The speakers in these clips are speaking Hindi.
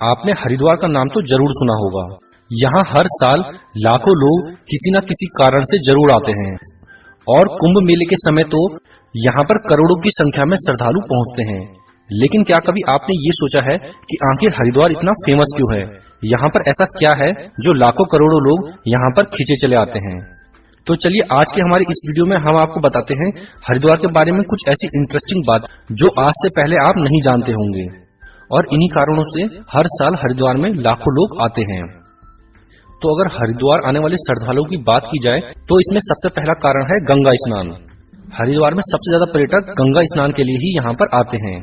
आपने हरिद्वार का नाम तो जरूर सुना होगा। यहाँ हर साल लाखों लोग किसी न किसी कारण से जरूर आते हैं और कुंभ मेले के समय तो यहाँ पर करोड़ों की संख्या में श्रद्धालु पहुँचते हैं। लेकिन क्या कभी आपने ये सोचा है कि आखिर हरिद्वार इतना फेमस क्यों है? यहाँ पर ऐसा क्या है जो लाखों करोड़ों लोग यहाँ पर खींचे चले आते हैं? तो चलिए आज के हमारी इस वीडियो में हम आपको बताते हैं हरिद्वार के बारे में कुछ ऐसी इंटरेस्टिंग बात जो आज से पहले आप नहीं जानते होंगे, और इन्हीं कारणों से हर साल हरिद्वार में लाखों लोग आते हैं। तो अगर हरिद्वार आने वाले श्रद्धालुओं की बात की जाए तो इसमें सबसे पहला कारण है गंगा स्नान। हरिद्वार में सबसे ज्यादा पर्यटक गंगा स्नान के लिए ही यहाँ पर आते हैं।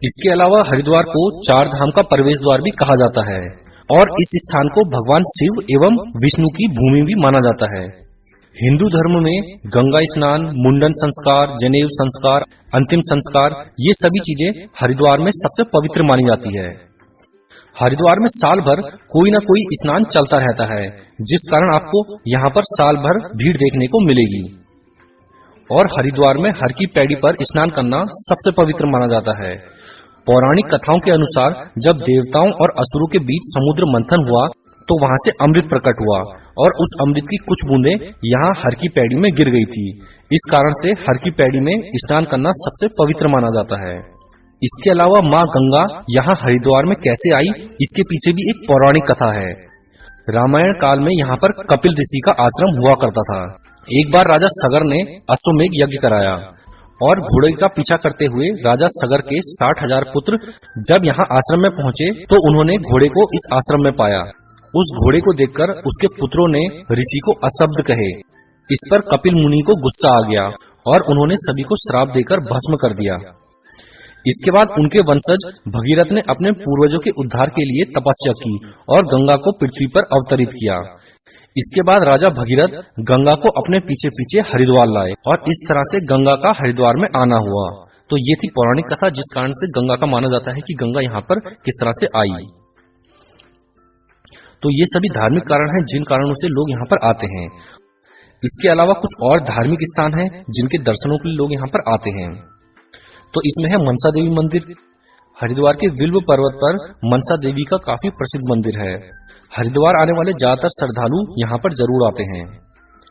इसके अलावा हरिद्वार को चार धाम का प्रवेश द्वार भी कहा जाता है और इस स्थान को भगवान शिव एवं विष्णु की भूमि भी माना जाता है। हिंदू धर्म में गंगा स्नान, मुंडन संस्कार, जनेऊ संस्कार, अंतिम संस्कार, ये सभी चीजें हरिद्वार में सबसे पवित्र मानी जाती है। हरिद्वार में साल भर कोई न कोई स्नान चलता रहता है, जिस कारण आपको यहाँ पर साल भर भीड़ देखने को मिलेगी। और हरिद्वार में हर की पैड़ी पर स्नान करना सबसे पवित्र माना जाता है। पौराणिक कथाओं के अनुसार जब देवताओं और असुरों के बीच समुद्र मंथन हुआ तो वहां से अमृत प्रकट हुआ और उस अमृत की कुछ बूंदें यहाँ हर की पैड़ी में गिर गई थी। इस कारण से हर की पैड़ी में स्नान करना सबसे पवित्र माना जाता है। इसके अलावा माँ गंगा यहाँ हरिद्वार में कैसे आई, इसके पीछे भी एक पौराणिक कथा है। रामायण काल में यहाँ पर कपिल ऋषि का आश्रम हुआ करता था। एक बार राजा सगर ने अश्वमेघ यज्ञ कराया और घोड़े का पीछा करते हुए राजा सगर के 60,000 पुत्र जब यहाँ आश्रम में पहुंचे तो उन्होंने घोड़े को इस आश्रम में पाया। उस घोड़े को देखकर उसके पुत्रों ने ऋषि को अशब्द कहे। इस पर कपिल मुनि को गुस्सा आ गया और उन्होंने सभी को श्राप देकर भस्म कर दिया। इसके बाद उनके वंशज भगीरथ ने अपने पूर्वजों के उद्धार के लिए तपस्या की और गंगा को पृथ्वी पर अवतरित किया। इसके बाद राजा भगीरथ गंगा को अपने पीछे पीछे हरिद्वार लाए और इस तरह से गंगा का हरिद्वार में आना हुआ। तो ये थी पौराणिक कथा जिस कारण से गंगा का माना जाता है कि गंगा यहाँ पर किस तरह से आई। तो ये सभी धार्मिक कारण हैं जिन कारणों से लोग यहाँ पर आते हैं। इसके अलावा कुछ और धार्मिक स्थान हैं जिनके दर्शनों के लिए लोग यहाँ पर आते हैं। तो इसमें है मनसा देवी मंदिर। हरिद्वार के विल्व पर्वत पर मनसा देवी का काफी प्रसिद्ध मंदिर है। हरिद्वार आने वाले ज्यादातर श्रद्धालु यहाँ पर जरूर आते हैं।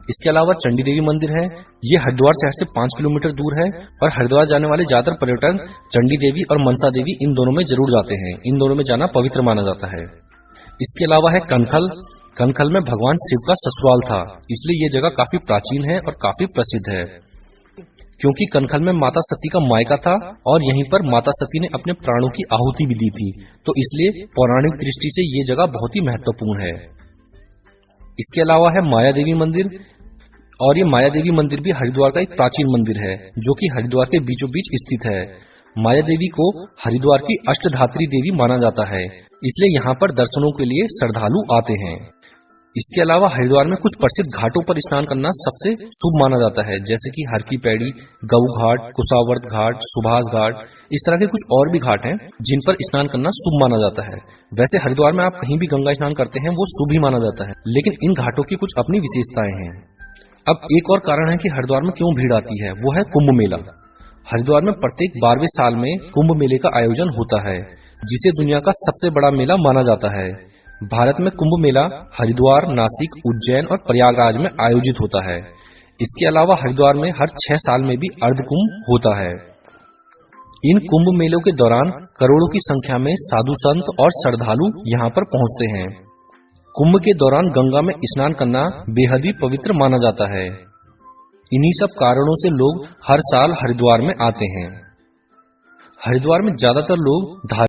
इसके अलावा चंडी देवी मंदिर है। ये हरिद्वार शहर से 5 किलोमीटर दूर है और हरिद्वार जाने वाले ज्यादातर पर्यटक चंडी देवी और मनसा देवी इन दोनों में जरूर जाते हैं। इन दोनों में जाना पवित्र माना जाता है। इसके अलावा है कनखल। कनखल में भगवान शिव का ससुराल था, इसलिए ये जगह काफी प्राचीन है और काफी प्रसिद्ध है, क्योंकि कनखल में माता सती का मायका था और यहीं पर माता सती ने अपने प्राणों की आहुति भी दी थी। तो इसलिए पौराणिक दृष्टि से ये जगह बहुत ही महत्वपूर्ण है। इसके अलावा है माया देवी मंदिर, और ये माया देवी मंदिर भी हरिद्वार का एक प्राचीन मंदिर है जो कि हरिद्वार के बीचों बीच स्थित है। माया देवी को हरिद्वार की अष्टधात्री देवी माना जाता है, इसलिए यहाँ पर दर्शनों के लिए श्रद्धालु आते हैं। इसके अलावा हरिद्वार में कुछ प्रसिद्ध घाटों पर स्नान करना सबसे शुभ माना जाता है, जैसे कि हर की पैड़ी, गऊ घाट, कुशावर्त घाट, सुभाष घाट। इस तरह के कुछ और भी घाट हैं जिन पर स्नान करना शुभ माना जाता है। वैसे हरिद्वार में आप कहीं भी गंगा स्नान करते हैं वो शुभ ही माना जाता है, लेकिन इन घाटों की कुछ अपनी विशेषताएं हैं। अब एक और कारण है कि हरिद्वार में क्यों भीड़ आती है, वो है कुंभ मेला। हरिद्वार में प्रत्येक 12वें साल में कुंभ मेले का आयोजन होता है, जिसे दुनिया का सबसे बड़ा मेला माना जाता है। भारत में कुंभ मेला हरिद्वार, नासिक, उज्जैन और प्रयागराज में आयोजित होता है। इसके अलावा हरिद्वार में हर 6 साल में भी अर्धकुंभ होता है। इन कुंभ मेलों के दौरान करोड़ों की संख्या में साधु संत और श्रद्धालु यहाँ पर पहुँचते हैं। कुंभ के दौरान गंगा में स्नान करना बेहद ही पवित्र माना जाता है। इन्हीं सब कारणों से लोग हर साल हरिद्वार में आते हैं। हरिद्वार में ज्यादातर लोग